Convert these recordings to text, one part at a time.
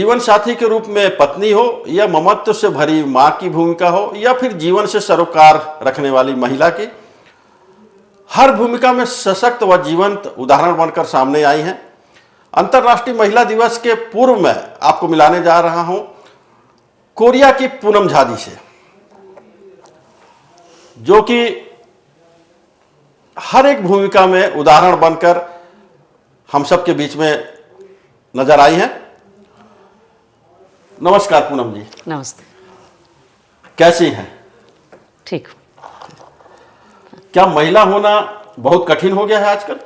जीवन साथी के रूप में पत्नी हो, या ममत्व से भरी मां की भूमिका हो, या फिर जीवन से सरोकार रखने वाली महिला की, हर भूमिका में सशक्त व जीवंत उदाहरण बनकर सामने आई हैं। अंतर्राष्ट्रीय महिला दिवस के पूर्व में आपको मिलाने जा रहा हूं कोरिया की पूनम झा जी से, जो कि हर एक भूमिका में उदाहरण बनकर हम सबके बीच में नजर आई हैं। नमस्कार पूनम जी। नमस्ते। कैसी हैं? ठीक। क्या महिला होना बहुत कठिन हो गया है आजकल?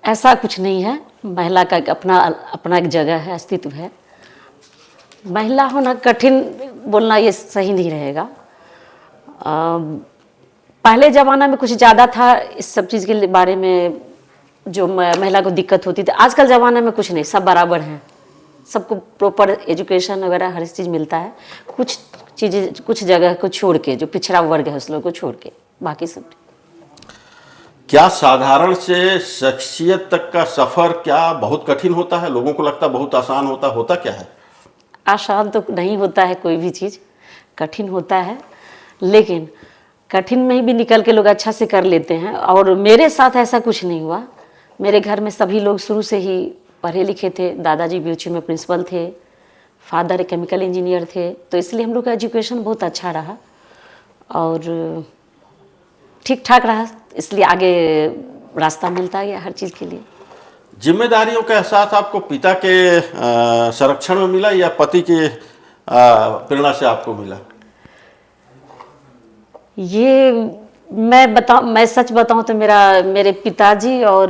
ऐसा कुछ नहीं है, महिला का अपना एक जगह है, अस्तित्व है। महिला होना कठिन बोलना ये सही नहीं रहेगा। पहले ज़माना में कुछ ज़्यादा था इस सब चीज़ के बारे में, जो महिला को दिक्कत होती थी। आजकल ज़माने में कुछ नहीं, सब बराबर हैं, सबको प्रॉपर एजुकेशन वगैरह हर चीज़ मिलता है। कुछ चीज़ें कुछ जगह को छोड़ के, जो पिछड़ा वर्ग है उस लोग को छोड़ के, बाकी सब। क्या साधारण से शख्सियत तक का सफ़र क्या बहुत कठिन होता है? लोगों को लगता बहुत आसान होता क्या है? आसान तो नहीं होता है, कोई भी चीज़ कठिन होता है, लेकिन कठिन में भी निकल के लोग अच्छा से कर लेते हैं। और मेरे साथ ऐसा कुछ नहीं हुआ। मेरे घर में सभी लोग शुरू से ही पढ़े लिखे थे। दादाजी बीएचयू में प्रिंसिपल थे, फादर केमिकल इंजीनियर थे, तो इसलिए हम लोग का एजुकेशन बहुत अच्छा रहा और ठीक ठाक रहा, इसलिए आगे रास्ता मिलता गया हर चीज़ के लिए। जिम्मेदारियों का एहसास आपको पिता के संरक्षण में मिला, या पति के प्रेरणा से आपको मिला? ये मैं सच बताऊं तो मेरे पिताजी और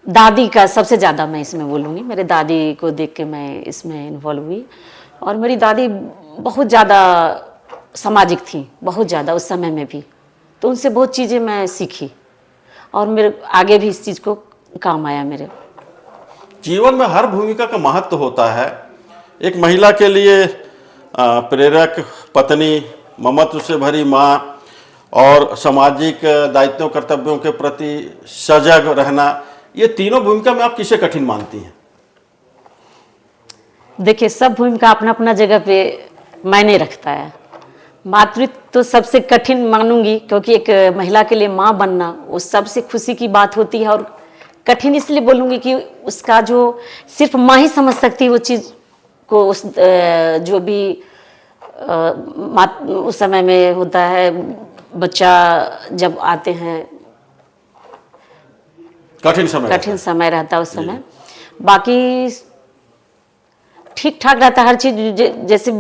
दादी का सबसे ज़्यादा मैं इसमें बोलूँगी। मेरे दादी को देख के मैं इसमें इन्वॉल्व हुई, और मेरी दादी बहुत ज़्यादा सामाजिक थी, बहुत ज़्यादा उस समय में भी, तो उनसे बहुत चीज़ें मैं सीखी और मेरे आगे भी इस चीज़ को काम आया। मेरे जीवन में हर भूमिका का महत्व होता है। एक महिला के लिए प्रेरक पत्नी, ममत्व से भरी माँ और सामाजिक दायित्वों कर्तव्यों के प्रति सजग रहना, ये तीनों भूमिका में आप किसे कठिन मानती हैं? देखिए, सब भूमिका अपना अपना जगह पे मायने रखता है। मातृत्व तो सबसे कठिन मानूंगी, क्योंकि एक महिला के लिए माँ बनना वो सबसे खुशी की बात होती है। और कठिन इसलिए बोलूँगी कि उसका जो सिर्फ माँ ही समझ सकती है वो चीज़ को, उस जो भी उस समय में होता है, बच्चा जब आते हैं, कठिन समय रहता है उस समय। बाकी ठीक ठाक रहता है हर चीज़, जैसे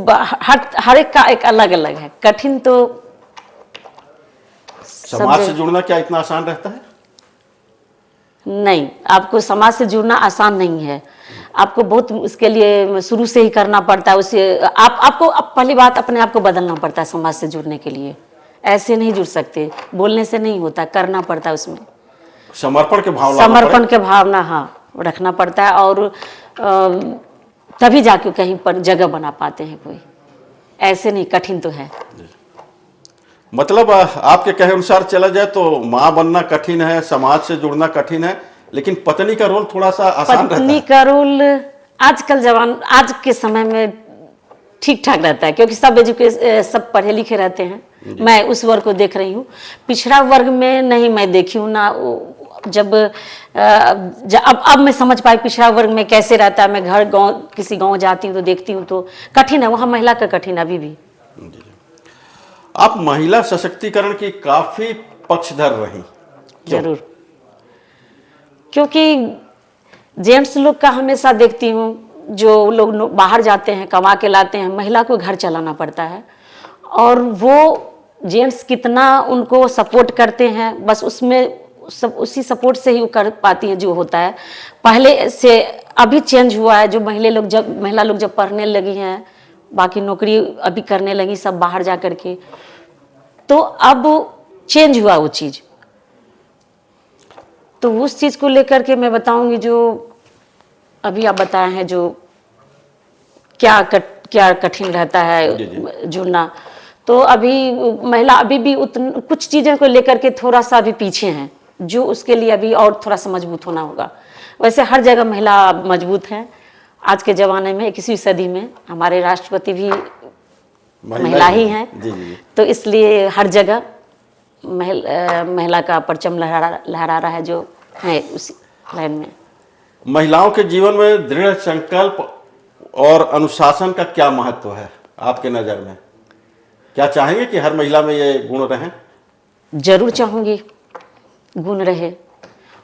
हर एक का एक अलग अलग है। कठिन तो समाज से जुड़ना क्या इतना आसान रहता है? नहीं, आपको समाज से जुड़ना आसान नहीं है। आपको बहुत उसके लिए शुरू से ही करना पड़ता है। उसे आपको पहली बात अपने आप को बदलना पड़ता है समाज से जुड़ने के लिए। ऐसे नहीं जुड़ सकते, बोलने से नहीं होता, करना पड़ता है। उसमें समर्पण के भावना हाँ रखना पड़ता है, और तभी जाके कहीं पर जगह बना पाते हैं कोई। ऐसे नहीं, कठिन तो है। मतलब आपके कहे अनुसार चला जाए तो माँ बनना कठिन है, समाज से जुड़ना कठिन है, लेकिन पत्नी का रोल थोड़ा सा आसान रहता है। पत्नी का रोल आज के समय में ठीक ठाक रहता है, क्योंकि सब पढ़े लिखे रहते हैं। मैं उस वर्ग को देख रही हूँ, पिछड़ा वर्ग में नहीं मैं देखी हूँ ना। अब मैं समझ पाई पिछड़ा वर्ग में कैसे रहता है। मैं किसी गांव जाती हूँ तो देखती हूँ, तो कठिन है वहाँ महिला का, कठिन अभी भी। आप महिला सशक्तिकरण की काफी पक्षधर रही। जरूर, क्योंकि जेंट्स लोग का हमेशा देखती हूँ, जो लोग बाहर जाते हैं कमा के लाते हैं, महिला को घर चलाना पड़ता है, और वो जेंट्स कितना उनको सपोर्ट करते हैं, बस उसमें उसी सपोर्ट से ही वो कर पाती हैं जो होता है। पहले से अभी चेंज हुआ है, जो महिला लोग जब पढ़ने लगी हैं, बाकी नौकरी अभी करने लगी सब बाहर जा कर के, तो अब चेंज हुआ वो चीज़। तो उस चीज़ को लेकर के मैं बताऊंगी, जो अभी आप बताए हैं, जो क्या कठिन रहता है जुड़ना। तो अभी महिला अभी भी कुछ चीज़ों को लेकर के थोड़ा सा अभी पीछे हैं, जो उसके लिए अभी और थोड़ा सा मजबूत होना होगा। वैसे हर जगह महिला मजबूत है। आज के ज़माने में 21वीं सदी में हमारे राष्ट्रपति भी महिला ही हैं। जी जी। तो इसलिए हर जगह महिला का परचम लहरा रहा है जो है उस लाइन में। महिलाओं के जीवन में दृढ़ संकल्प और अनुशासन का क्या महत्व है आपके नज़र में? क्या चाहेंगे कि हर महिला में ये गुण रहें? जरूर चाहूँगी गुण रहे,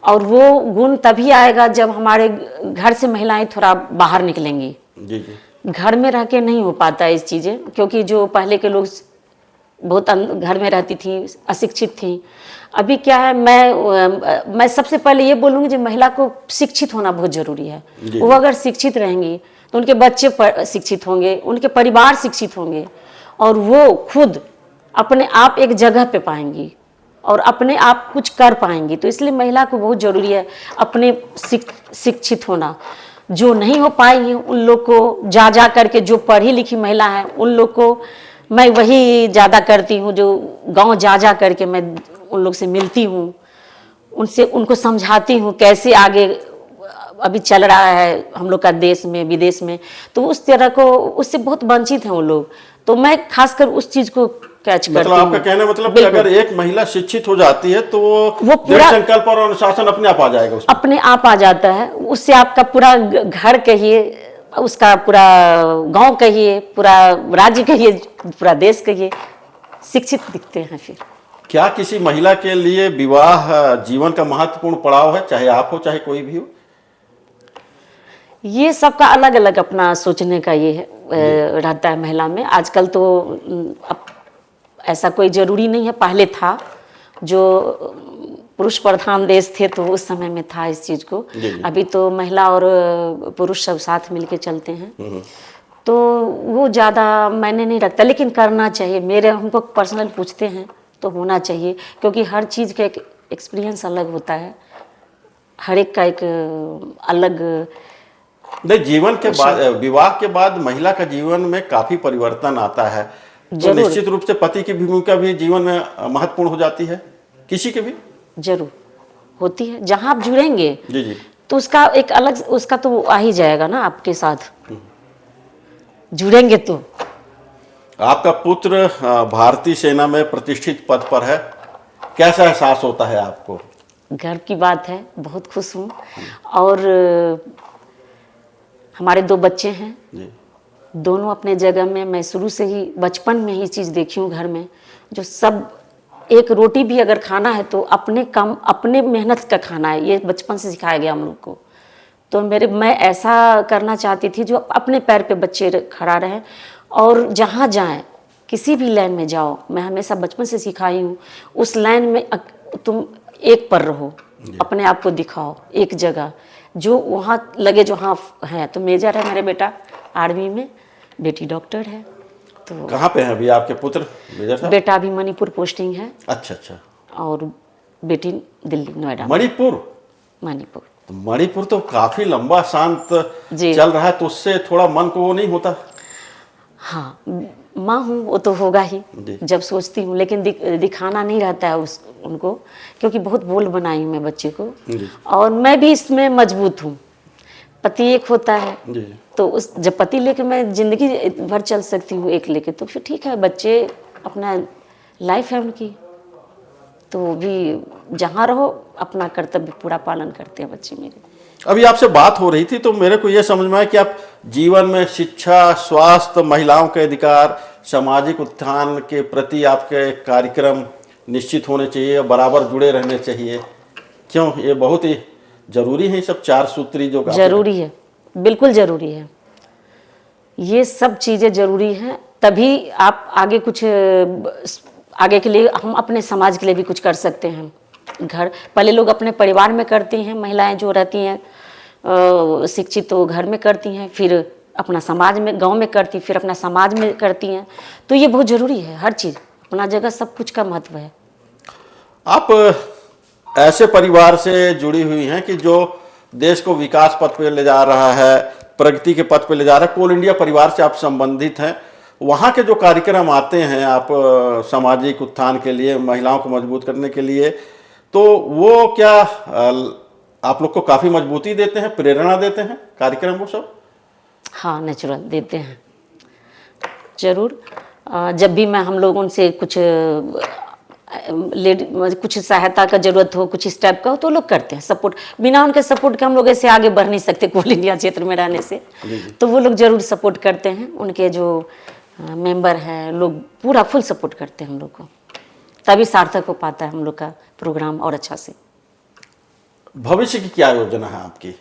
और वो गुण तभी आएगा जब हमारे घर से महिलाएं थोड़ा बाहर निकलेंगी। जी जी। घर में रह के नहीं हो पाता इस चीज़ें, क्योंकि जो पहले के लोग बहुत घर में रहती थी, अशिक्षित थी। अभी क्या है, मैं सबसे पहले ये बोलूँगी जो महिला को शिक्षित होना बहुत ज़रूरी है। वो अगर शिक्षित रहेंगी तो उनके बच्चे शिक्षित होंगे, उनके परिवार शिक्षित होंगे, और वो खुद अपने आप एक जगह पे पाएंगी और अपने आप कुछ कर पाएंगी। तो इसलिए महिला को बहुत ज़रूरी है अपने शिक्षित होना। जो नहीं हो पाएंगी उन लोग को जा करके, जो पढ़ी लिखी महिला है उन लोग को मैं वही ज़्यादा करती हूँ, जो गांव जा करके मैं उन लोग से मिलती हूँ, उनसे उनको समझाती हूँ कैसे आगे अभी चल रहा है हम लोग का देश में विदेश में। तो उस तरह को उससे बहुत वंचित हैं वो लोग। तो मैं खासकर उस चीज़ को कैच करती हूँ। आपका कहना मतलब कि अगर एक महिला शिक्षित हो जाती है तो वो पूरा संकल्प और अनुशासन अपने आप आ जाएगा उसमें। अपने आप आ जाता है। उससे आपका पूरा घर कहिए, उसका पूरा गांव कहिए, पूरा राज्य कहिए, पूरा देश कहिए, शिक्षित दिखते हैं। फिर क्या किसी महिला के लिए विवाह जीवन का महत्वपूर्ण पड़ाव है, चाहे आप हो चाहे कोई भी हो? ये सबका अलग अलग अपना सोचने का ये है, रहता है महिला में। आजकल तो अब ऐसा कोई ज़रूरी नहीं है, पहले था जो पुरुष प्रधान देश थे तो उस समय में था इस चीज़ को। अभी तो महिला और पुरुष सब साथ मिलके चलते हैं, तो वो ज़्यादा मैंने नहीं रखता, लेकिन करना चाहिए। मेरे हमको पर्सनल पूछते हैं तो होना चाहिए, क्योंकि हर चीज़ का एक एक्सपीरियंस अलग होता है, हर एक का एक अलग। नहीं, जीवन के बाद, विवाह के बाद महिला का जीवन में काफी परिवर्तन आता है, तो निश्चित रूप से पति की भूमिका भी जीवन में महत्वपूर्ण हो जाती है, किसी के भी जरूर होती है। जहां आप जुड़ेंगे जी जी तो उसका एक अलग, उसका तो आ ही जाएगा ना, आपके साथ जुड़ेंगे तो। आपका पुत्र भारतीय सेना में प्रतिष्ठित पद पर है, कैसा एहसास होता है आपको? गर्व की बात है, बहुत खुश हूँ। और हमारे 2 बच्चे हैं जी। दोनों अपने जगह में। मैं शुरू से ही बचपन में ही चीज़ देखी हूँ घर में, जो सब एक रोटी भी अगर खाना है तो अपने मेहनत का खाना है, ये बचपन से सिखाया गया हम लोग को। तो मैं ऐसा करना चाहती थी जो अपने पैर पे बच्चे खड़ा रहे, और जहाँ जाएं किसी भी लाइन में जाओ, मैं हमेशा बचपन से सिखाई हूँ उस लाइन में तुम एक पर रहो, अपने आप को दिखाओ एक जगह, जो वहाँ लगे जो हाँ है। तो मेजर है मेरे बेटा आर्मी में, बेटी डॉक्टर है। तो कहाँ पे है अभी आपके पुत्र मेजर साहब? बेटा अभी मणिपुर पोस्टिंग है। अच्छा अच्छा। और बेटी दिल्ली नोएडा। मणिपुर? मणिपुर तो मणिपुर तो काफी लंबा शांत चल रहा है, तो उससे थोड़ा मन को वो नहीं होता? हाँ, माँ हूँ वो तो होगा ही जब सोचती हूँ, लेकिन दिखाना नहीं रहता है उनको, क्योंकि बहुत बोल बनाई हूँ मैं बच्चे को, और मैं भी इसमें मजबूत हूँ। पति एक होता है तो उस जब पति लेके मैं जिंदगी भर चल सकती हूँ एक लेके, तो फिर ठीक है। बच्चे अपना लाइफ है उनकी, तो वो भी जहाँ रहो अपना कर्तव्य पूरा पालन करते हैं बच्चे मेरे। अभी आपसे बात हो रही थी तो मेरे को ये समझ में आया कि आप जीवन में शिक्षा, स्वास्थ्य, महिलाओं के अधिकार, सामाजिक उत्थान के प्रति आपके कार्यक्रम निश्चित होने चाहिए, बराबर जुड़े रहने चाहिए। क्यों, ये बहुत ही जरूरी है, सब 4 सूत्री जो जरूरी है, बिल्कुल जरूरी है। ये सब चीज़ें जरूरी हैं, तभी आप आगे कुछ आगे के लिए, हम अपने समाज के लिए भी कुछ कर सकते हैं। घर पहले लोग अपने परिवार में करती हैं, महिलाएं जो रहती हैं शिक्षित तो घर में करती हैं, फिर अपना समाज में, गांव में करती, फिर अपना समाज में करती हैं। तो ये बहुत ज़रूरी है, हर चीज़ अपना जगह, सब कुछ का महत्व है। आप ऐसे परिवार से जुड़ी हुई हैं कि जो देश को विकास पथ पे ले जा रहा है, प्रगति के पथ पे ले जा रहा है, कोल इंडिया परिवार से आप संबंधित हैं। वहाँ के जो कार्यक्रम आते हैं आप सामाजिक उत्थान के लिए, महिलाओं को मजबूत करने के लिए, तो वो क्या आप लोग को काफ़ी मजबूती देते हैं, प्रेरणा देते हैं कार्यक्रम वो सब? हाँ, नेचुरल देते हैं जरूर। जब भी मैं हम लोग उनसे कुछ कुछ सहायता का जरूरत हो, कुछ इस टाइप का हो, तो लोग करते हैं सपोर्ट। बिना उनके सपोर्ट के हम लोग ऐसे आगे बढ़ नहीं सकते कोल इंडिया क्षेत्र में रहने से। तो वो लोग जरूर सपोर्ट करते हैं, उनके जो मेंबर हैं लोग पूरा फुल सपोर्ट करते हैं हम लोग को, तभी सार्थक हो पाता है हम लोग का प्रोग्राम और अच्छा से। भविष्य की क्या योजना है आपकी?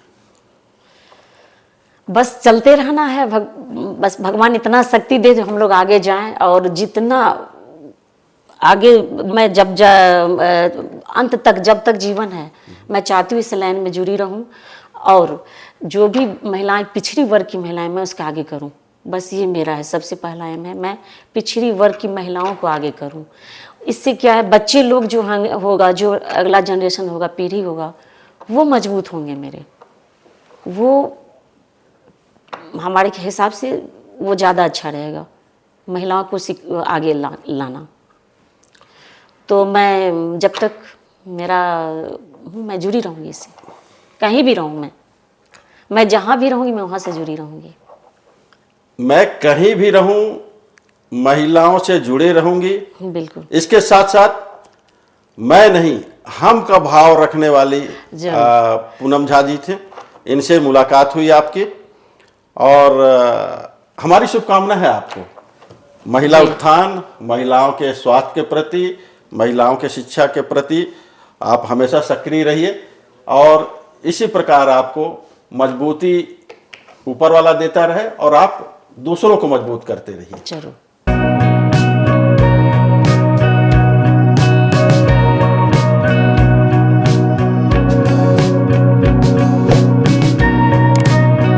बस चलते रहना है, बस भगवान इतना शक्ति दे जो हम लोग आगे जाएं, और जितना आगे मैं अंत तक जब तक जीवन है मैं चाहती हूँ इस लाइन में जुड़ी रहूं, और जो भी महिलाएं पिछड़ी वर्ग की महिलाएं मैं उसका आगे करूं। बस ये मेरा है, सबसे पहला एम है, मैं पिछड़ी वर्ग की महिलाओं को आगे करूं। इससे क्या है, बच्चे लोग जो होगा, जो अगला जनरेशन होगा, पीढ़ी होगा, वो मजबूत होंगे मेरे, वो हमारे हिसाब से वो ज़्यादा अच्छा रहेगा महिलाओं को आगे लाना। तो मैं जब तक मैं जुड़ी रहूँगी इससे, कहीं भी रहूँ, मैं जहाँ भी रहूँगी मैं वहाँ से जुड़ी रहूँगी। मैं कहीं भी रहूँ महिलाओं से जुड़े रहूँगी। बिल्कुल। इसके साथ साथ मैं नहीं, हम का भाव रखने वाली पूनम झा जी थे, इनसे मुलाकात हुई आपकी, और हमारी शुभकामना है आपको महिला उत्थान, महिलाओं के स्वास्थ्य के प्रति, महिलाओं के शिक्षा के प्रति आप हमेशा सक्रिय रहिए, और इसी प्रकार आपको मजबूती ऊपर वाला देता रहे और आप दूसरों को मजबूत करते रहिए। जरूर।